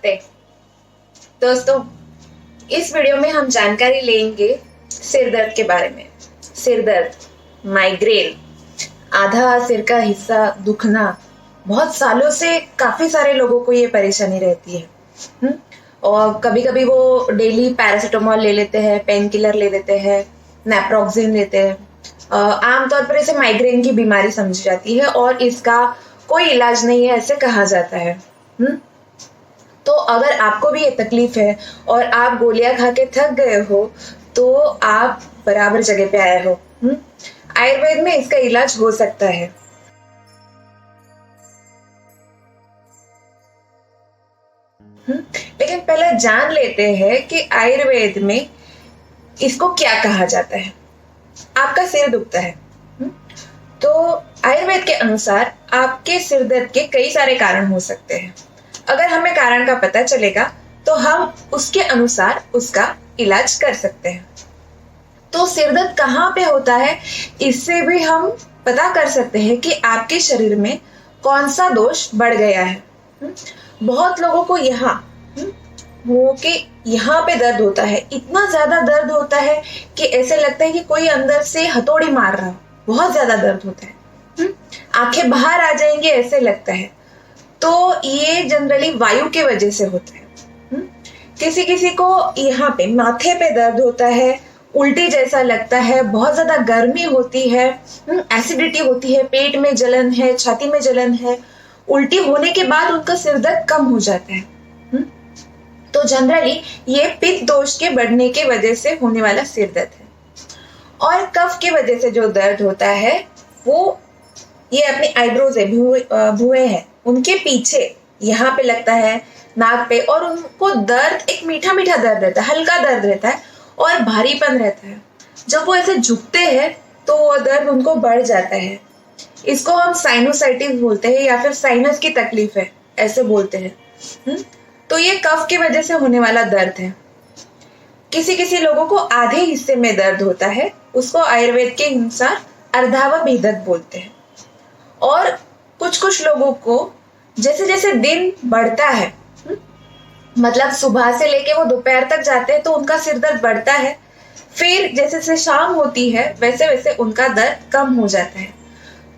नमस्ते दोस्तों। इस वीडियो में हम जानकारी लेंगे सिर दर्द के बारे में। सिर दर्द, माइग्रेन, आधा सिर का हिस्सा दुखना, बहुत सालों से काफी सारे लोगों को ये परेशानी रहती है। और कभी कभी वो डेली पैरासिटामोल ले लेते हैं, पेन किलर ले लेते हैं, नेप्रोक्सिन लेते हैं। आमतौर पर इसे माइग्रेन की बीमारी समझी जाती है और इसका कोई इलाज नहीं है, ऐसे कहा जाता है। तो अगर आपको भी ये तकलीफ है और आप गोलियां खा के थक गए हो तो आप बराबर जगह पे आए हो। आयुर्वेद में इसका इलाज हो सकता है। लेकिन पहले जान लेते हैं कि आयुर्वेद में इसको क्या कहा जाता है। आपका सिर दुखता है तो आयुर्वेद के अनुसार आपके सिर दर्द के कई सारे कारण हो सकते हैं। अगर हमें कारण का पता चलेगा तो हम उसके अनुसार उसका इलाज कर सकते हैं। तो सिर दर्द कहाँ पे होता है, इससे भी हम पता कर सकते हैं कि आपके शरीर में कौन सा दोष बढ़ गया है। बहुत लोगों को यहाँ पे दर्द होता है, इतना ज्यादा दर्द होता है कि ऐसे लगता है कि कोई अंदर से हथौड़ी मार रहा हो। बहुत ज्यादा दर्द होता है, आंखें बाहर आ जाएंगे ऐसे लगता है। तो ये जनरली वायु के वजह से होता है। किसी किसी को यहाँ पे माथे पे दर्द होता है, उल्टी जैसा लगता है, बहुत ज्यादा गर्मी होती है, एसिडिटी होती है, पेट में जलन है, छाती में जलन है, उल्टी होने के बाद उनका सिर दर्द कम हो जाता है। तो जनरली ये पित्त दोष के बढ़ने के वजह से होने वाला सिर दर्द है। और कफ के वजह से जो दर्द होता है वो ये अपने आईब्रोज है, भुएं हैं, उनके पीछे यहाँ पे लगता है, नाक पे, और उनको दर्द एक मीठा मीठा दर्द रहता है, हल्का दर्द रहता है और भारीपन रहता है। जब वो ऐसे झुकते हैं तो वो दर्द उनको बढ़ जाता है। इसको हम साइनोसाइटिस बोलते हैं या फिर साइनस की तकलीफ है ऐसे बोलते हैं। तो ये कफ की वजह से होने वाला दर्द है। किसी किसी लोगों को आधे हिस्से में दर्द होता है, उसको आयुर्वेद के अनुसार अर्धावभेदक बोलते हैं। और कुछ लोगों को जैसे जैसे दिन बढ़ता है, मतलब सुबह से लेके वो दोपहर तक जाते हैं तो उनका सिर दर्द बढ़ता है, फिर जैसे जैसे शाम होती है वैसे वैसे उनका दर्द कम हो जाता है।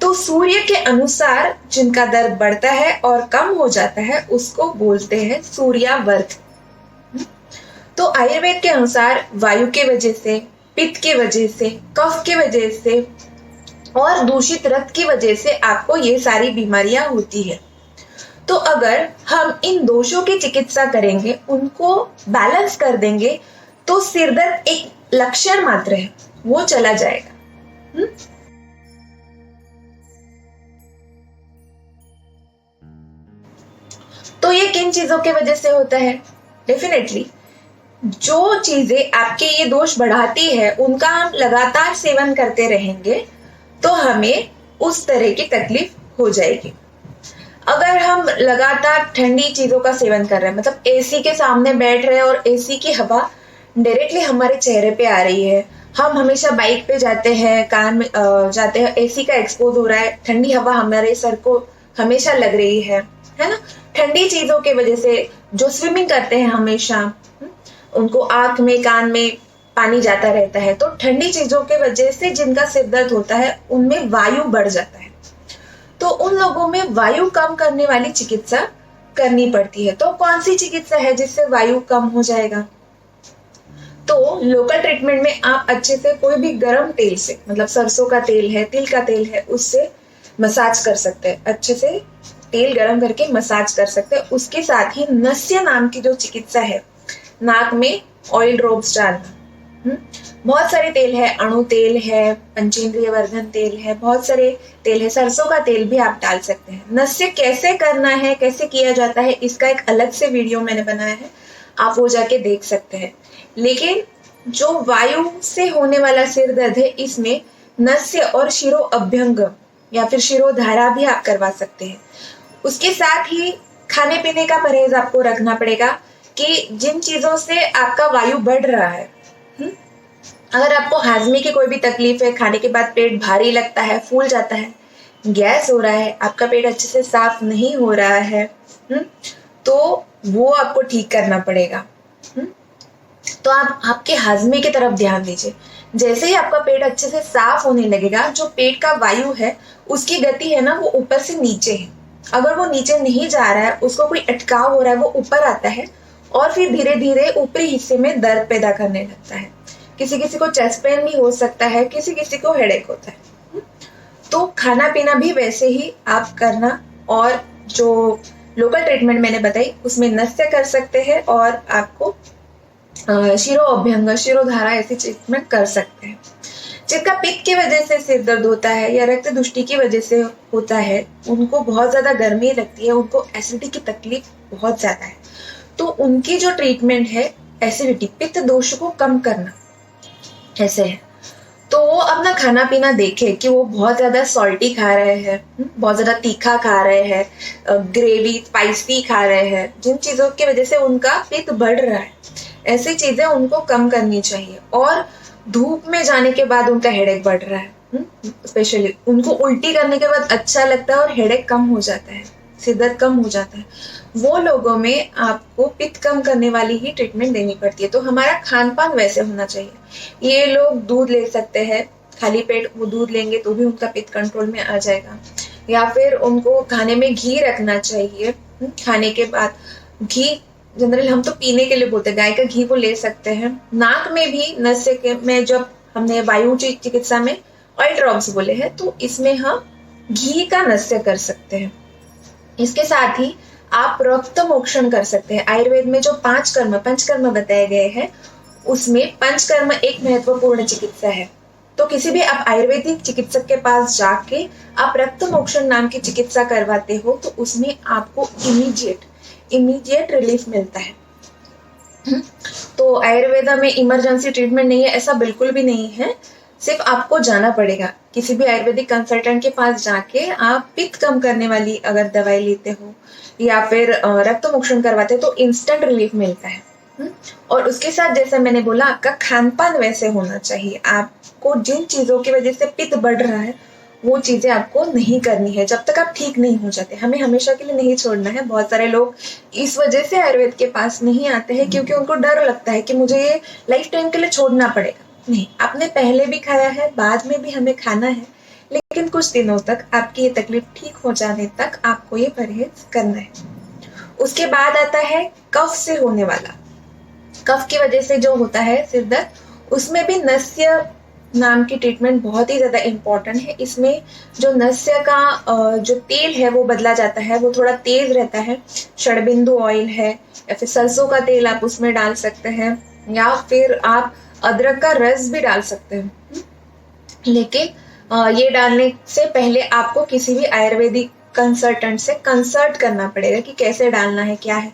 तो सूर्य के अनुसार जिनका दर्द बढ़ता है और कम हो जाता है उसको बोलते हैं सूर्यावर्त। तो आयुर्वेद के अनुसार वायु के वजह से, पित्त के वजह से, कफ के वजह से और दूषित रक्त की वजह से आपको ये सारी बीमारियां होती है। तो अगर हम इन दोषों की चिकित्सा करेंगे, उनको बैलेंस कर देंगे, तो सिर दर्द एक लक्षण मात्र है, वो चला जाएगा। तो ये किन चीजों की वजह से होता है? डेफिनेटली जो चीजें आपके ये दोष बढ़ाती है उनका हम लगातार सेवन करते रहेंगे तो हमें उस तरह की तकलीफ हो जाएगी। अगर हम लगातार ठंडी चीजों का सेवन कर रहे हैं, मतलब एसी के सामने बैठ रहे हैं और एसी की हवा डायरेक्टली हमारे चेहरे पे आ रही है, हम हमेशा बाइक पे जाते हैं, कान में जाते हैं, एसी का एक्सपोज हो रहा है, ठंडी हवा हमारे सर को हमेशा लग रही है ना। ठंडी चीजों की वजह से जो स्विमिंग करते हैं हमेशा, उनको आंख में, कान में पानी जाता रहता है। तो ठंडी चीजों के वजह से जिनका सिर दर्द होता है उनमें वायु बढ़ जाता है, तो उन लोगों में वायु कम करने वाली चिकित्सा करनी पड़ती है। तो कौन सी चिकित्सा है जिससे वायु कम हो जाएगा? तो लोकल ट्रीटमेंट में आप अच्छे से कोई भी गर्म तेल से, मतलब सरसों का तेल है, तिल का तेल है, उससे मसाज कर सकते हैं। अच्छे से तेल गर्म करके मसाज कर सकते हैं। उसके साथ ही नस्य नाम की जो चिकित्सा है, नाक में ऑयल ड्रॉप्स डालना। बहुत सारे तेल है, अणु तेल है, पंचेंद्रिय वर्धन तेल है, बहुत सारे तेल है, सरसों का तेल भी आप डाल सकते हैं। नस्य कैसे करना है, कैसे किया जाता है, इसका एक अलग से वीडियो मैंने बनाया है, आप वो जाके देख सकते हैं। लेकिन जो वायु से होने वाला सिर दर्द है, इसमें नस्य और शिरो अभ्यंग या फिर शिरोधारा भी आप करवा सकते हैं। उसके साथ ही खाने पीने का परहेज आपको रखना पड़ेगा कि जिन चीजों से आपका वायु बढ़ रहा है, अगर आपको हाजमे की कोई भी तकलीफ है, खाने के बाद पेट भारी लगता है, फूल जाता है, गैस हो रहा है, आपका पेट अच्छे से साफ नहीं हो रहा है, तो वो आपको ठीक करना पड़ेगा। तो आप आपके हाजमे की तरफ ध्यान दीजिए। जैसे ही आपका पेट अच्छे से साफ होने लगेगा, जो पेट का वायु है उसकी गति है ना वो ऊपर से नीचे है। अगर वो नीचे नहीं जा रहा है, उसको कोई अटकाव हो रहा है, वो ऊपर आता है और फिर धीरे धीरे ऊपरी हिस्से में दर्द पैदा करने लगता है। किसी किसी को चेस्ट पेन भी हो सकता है, किसी किसी को हेडेक होता है। तो खाना पीना भी वैसे ही आप करना, और जो लोकल ट्रीटमेंट मैंने बताई उसमें नस्य कर सकते हैं और आपको शिरो अभ्यंग, शिरोधारा ऐसी ट्रीटमेंट कर सकते हैं। जिनका पित्त की वजह से सिर दर्द होता है या रक्त दुष्टि की वजह से होता है, उनको बहुत ज्यादा गर्मी लगती है, उनको एसिडिटी की तकलीफ बहुत ज्यादा है, तो उनकी जो ट्रीटमेंट है एसिडिटी, पित्त दोष को कम करना ऐसे है। तो वो अपना खाना पीना देखे कि वो बहुत ज्यादा सॉल्टी खा रहे हैं, बहुत ज्यादा तीखा खा रहे हैं, ग्रेवी स्पाइसी खा रहे हैं, जिन चीजों की वजह से उनका पित्त बढ़ रहा है, ऐसी चीजें उनको कम करनी चाहिए। और धूप में जाने के बाद उनका हेडेक बढ़ रहा है, स्पेशली उनको उल्टी करने के बाद अच्छा लगता है और हेडेक कम हो जाता है, सिर दर्द कम हो जाता है, वो लोगों में आपको पित्त कम करने वाली ही ट्रीटमेंट देनी पड़ती है। तो हमारा खान पान वैसे होना चाहिए। ये लोग दूध ले सकते हैं, खाली पेट वो दूध लेंगे तो भी उनका पित्त कंट्रोल में आ जाएगा। या फिर उनको खाने में घी रखना चाहिए, खाने के बाद घी जनरल हम तो पीने के लिए बोलते हैं, गाय का घी वो ले सकते हैं। नाक में भी नस्य के में जब हमने वायु चिकित्सा में ऑयल ड्रॉप्स बोले हैं, तो इसमें हम घी का नस्य कर सकते हैं। इसके साथ ही आप रक्त मोक्षण कर सकते हैं। आयुर्वेद में जो पंचकर्म बताए गए हैं, उसमें पंचकर्म एक महत्वपूर्ण चिकित्सा है। तो किसी भी आप आयुर्वेदिक चिकित्सक के पास जाके आप रक्त मोक्षण नाम की चिकित्सा करवाते हो, तो उसमें आपको इमीडिएट रिलीफ मिलता है। तो आयुर्वेदा में इमरजेंसी ट्रीटमेंट नहीं है, ऐसा बिल्कुल भी नहीं है। सिर्फ आपको जाना पड़ेगा किसी भी आयुर्वेदिक कंसल्टेंट के पास जाके, आप पित्त कम करने वाली अगर दवाई लेते हो या फिर रक्त मोक्षण करवाते हो तो इंस्टेंट रिलीफ मिलता है। और उसके साथ जैसे मैंने बोला, आपका खान पान वैसे होना चाहिए। आपको जिन चीजों की वजह से पित्त बढ़ रहा है वो चीजें आपको नहीं करनी है जब तक आप ठीक नहीं हो जाते। हमें हमेशा के लिए नहीं छोड़ना है। बहुत सारे लोग इस वजह से आयुर्वेद के पास नहीं आते हैं क्योंकि उनको डर लगता है कि मुझे ये लाइफ टाइम के लिए छोड़ना पड़ेगा। नहीं, आपने पहले भी खाया है, बाद में भी हमें खाना है, लेकिन कुछ दिनों तक आपकी ये तकलीफ ठीक हो जाने तक आपको ये परहेज करना है। उसके बाद आता है कफ से होने वाला। कफ की वजह से जो होता है सिर दर्द, उसमें भी नस्य नाम की ट्रीटमेंट बहुत ही ज्यादा इम्पोर्टेंट है। इसमें जो नस्य का जो तेल है वो बदला जाता है, वो थोड़ा तेज रहता है। षडबिंदु ऑयल है या फिर सरसों का तेल आप उसमें डाल सकते हैं, या फिर आप अदरक का रस भी डाल सकते हैं। लेकिन ये डालने से पहले आपको किसी भी आयुर्वेदिक कंसल्टेंट से कंसल्ट करना पड़ेगा कि कैसे डालना है, क्या है,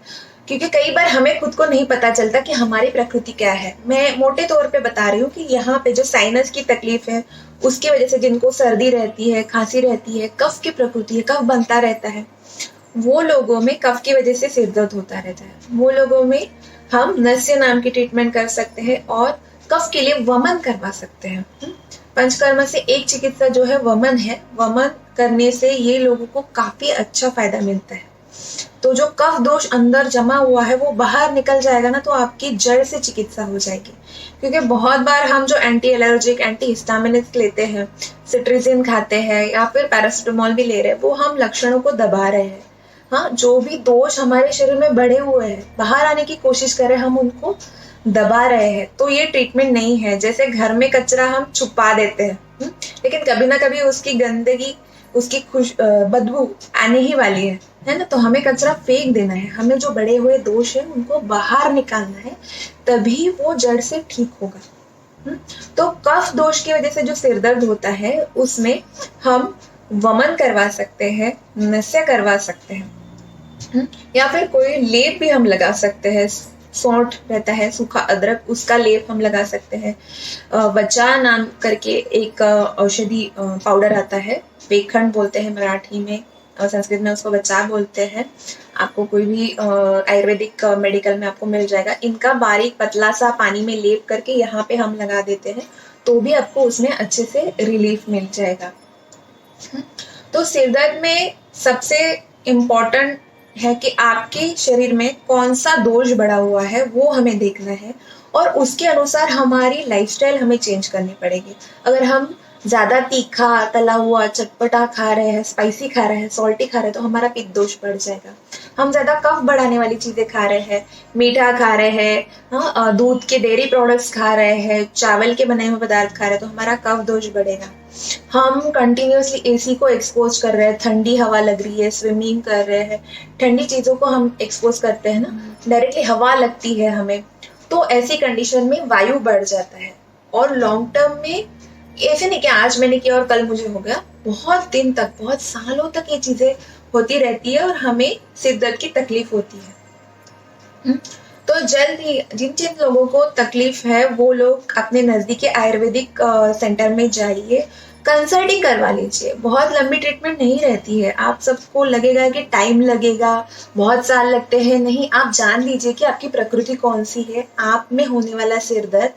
क्योंकि कई बार हमें खुद को नहीं पता चलता कि हमारी प्रकृति क्या है। मैं मोटे तौर पे बता रही हूँ कि यहाँ पे जो साइनस की तकलीफ है, उसकी वजह से जिनको सर्दी रहती है, खांसी रहती है, कफ की प्रकृति है, कफ बनता रहता है, वो लोगों में कफ की वजह से सिर दर्द होता रहता है। वो लोगों में हम नस्य नाम की ट्रीटमेंट कर सकते हैं और कफ के लिए वमन करवा सकते हैं। पंचकर्म से एक चिकित्सा जो है वमन है। वमन करने से ये लोगों को काफी अच्छा फायदा मिलता है। तो जो कफ दोष अंदर जमा हुआ है वो बाहर निकल जाएगा ना, तो आपकी जड़ से चिकित्सा हो जाएगी। क्योंकि बहुत बार हम जो एंटी एलर्जिक, एंटी हिस्टामिनिक्स लेते हैं, सिट्रिजिन खाते हैं या फिर पैरासिटामोल भी ले रहे हैं, वो हम लक्षणों को दबा रहे हैं। हाँ, जो भी दोष हमारे शरीर में बढ़े हुए हैं, बाहर आने की कोशिश कर रहे हैं, हम उनको दबा रहे हैं। तो ये ट्रीटमेंट नहीं है। जैसे घर में कचरा हम छुपा देते हैं, लेकिन कभी ना कभी उसकी गंदगी, उसकी बदबू आने ही वाली है ना। तो हमें कचरा फेंक देना है। हमें जो बड़े हुए दोष है उनको बाहर निकालना है, तभी वो जड़ से ठीक होगा। तो कफ दोष की वजह से जो सिर दर्द होता है उसमें हम वमन करवा सकते हैं, नस्य करवा सकते हैं, या फिर कोई लेप भी हम लगा सकते हैं। सौंठ रहता है, सूखा अदरक, उसका लेप हम लगा सकते हैं। वचा नाम करके एक औषधि पाउडर आता है, वेखंड बोलते हैं मराठी में, संस्कृत में उसको वचा बोलते हैं। आपको कोई भी आयुर्वेदिक मेडिकल में आपको मिल जाएगा। इनका बारीक पतला सा पानी में लेप करके यहाँ पे हम लगा देते हैं, तो भी आपको उसमें अच्छे से रिलीफ मिल जाएगा। तो सिर दर्द में सबसे इम्पोर्टेंट है कि आपके शरीर में कौन सा दोष बढ़ा हुआ है, वो हमें देखना है और उसके अनुसार हमारी लाइफस्टाइल हमें चेंज करनी पड़ेगी। अगर हम ज़्यादा तीखा, तला हुआ, चटपटा खा रहे हैं, स्पाइसी खा रहे हैं, सॉल्टी खा रहे हैं, तो हमारा पित्त दोष बढ़ जाएगा। हम ज़्यादा कफ बढ़ाने वाली चीज़ें खा रहे हैं, मीठा खा रहे हैं, हाँ, दूध के डेयरी प्रोडक्ट्स खा रहे हैं, चावल के बने हुए पदार्थ खा रहे हैं, तो हमारा कफ दोष बढ़ेगा। हम कंटिन्यूअसली एसी को एक्सपोज कर रहे हैं, ठंडी हवा लग रही है, स्विमिंग कर रहे हैं, ठंडी चीज़ों को हम एक्सपोज करते हैं ना, डायरेक्टली हवा लगती है हमें, तो ऐसी कंडीशन में वायु बढ़ जाता है। और लॉन्ग टर्म में ऐसे नहीं कि आज मैंने किया और कल मुझे हो गया, बहुत दिन तक, बहुत सालों तक ये चीज़ें होती रहती है और हमें सिर दर्द की तकलीफ होती है। तो जल्द ही जिन जिन लोगों को तकलीफ है वो लोग अपने नज़दीकी आयुर्वेदिक सेंटर में जाइए, कंसल्टिंग करवा लीजिए। बहुत लंबी ट्रीटमेंट नहीं रहती है। आप सबको लगेगा कि टाइम लगेगा, बहुत साल लगते हैं, नहीं, आप जान लीजिए कि आपकी प्रकृति कौन सी है, आप में होने वाला सिर दर्द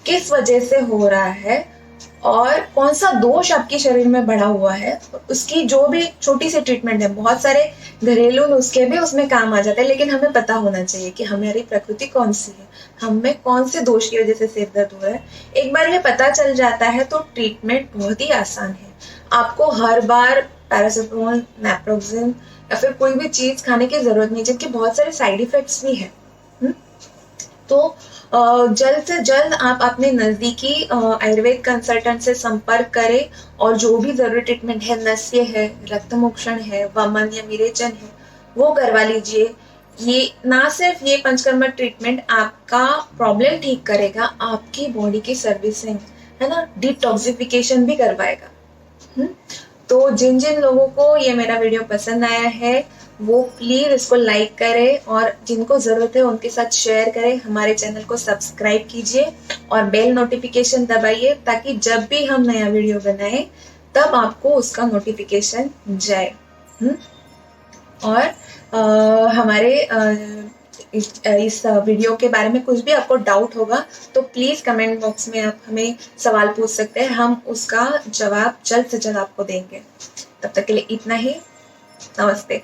किस वजह से हो रहा है और कौन सा दोष आपके शरीर में बढ़ा हुआ है। उसकी जो भी छोटी सी ट्रीटमेंट है, बहुत सारे घरेलू नुस्खे भी उसमें काम आ जाते हैं, लेकिन हमें पता होना चाहिए कि हमारी प्रकृति कौन सी है, हमें कौन से दोष की वजह से सिर दर्द हो रहा है। एक बार ये पता चल जाता है तो ट्रीटमेंट बहुत ही आसान है। आपको हर बार पैरासिटामोल, नेप्रोक्सेन या फिर कोई भी चीज खाने की जरूरत नहीं, जिनके बहुत सारे साइड इफेक्ट्स भी है। तो जल्द से जल्द आप अपने नज़दीकी आयुर्वेद कंसल्टेंट से संपर्क करें और जो भी ज़रूरी ट्रीटमेंट है, नस्य है, रक्त मोक्षण है, वमन या विरेचन है, वो करवा लीजिए। ये ना सिर्फ ये पंचकर्मा ट्रीटमेंट आपका प्रॉब्लम ठीक करेगा, आपकी बॉडी की सर्विसिंग है ना, डिटॉक्सिफिकेशन भी करवाएगा। तो जिन जिन लोगों को ये मेरा वीडियो पसंद आया है वो प्लीज इसको लाइक करें और जिनको जरूरत है उनके साथ शेयर करें। हमारे चैनल को सब्सक्राइब कीजिए और बेल नोटिफिकेशन दबाइए ताकि जब भी हम नया वीडियो बनाएं तब आपको उसका नोटिफिकेशन जाए। और हमारे इस वीडियो के बारे में कुछ भी आपको डाउट होगा तो प्लीज कमेंट बॉक्स में आप हमें सवाल पूछ सकते हैं, हम उसका जवाब जल्द से जल्द आपको देंगे। तब तक के लिए इतना ही, नमस्ते।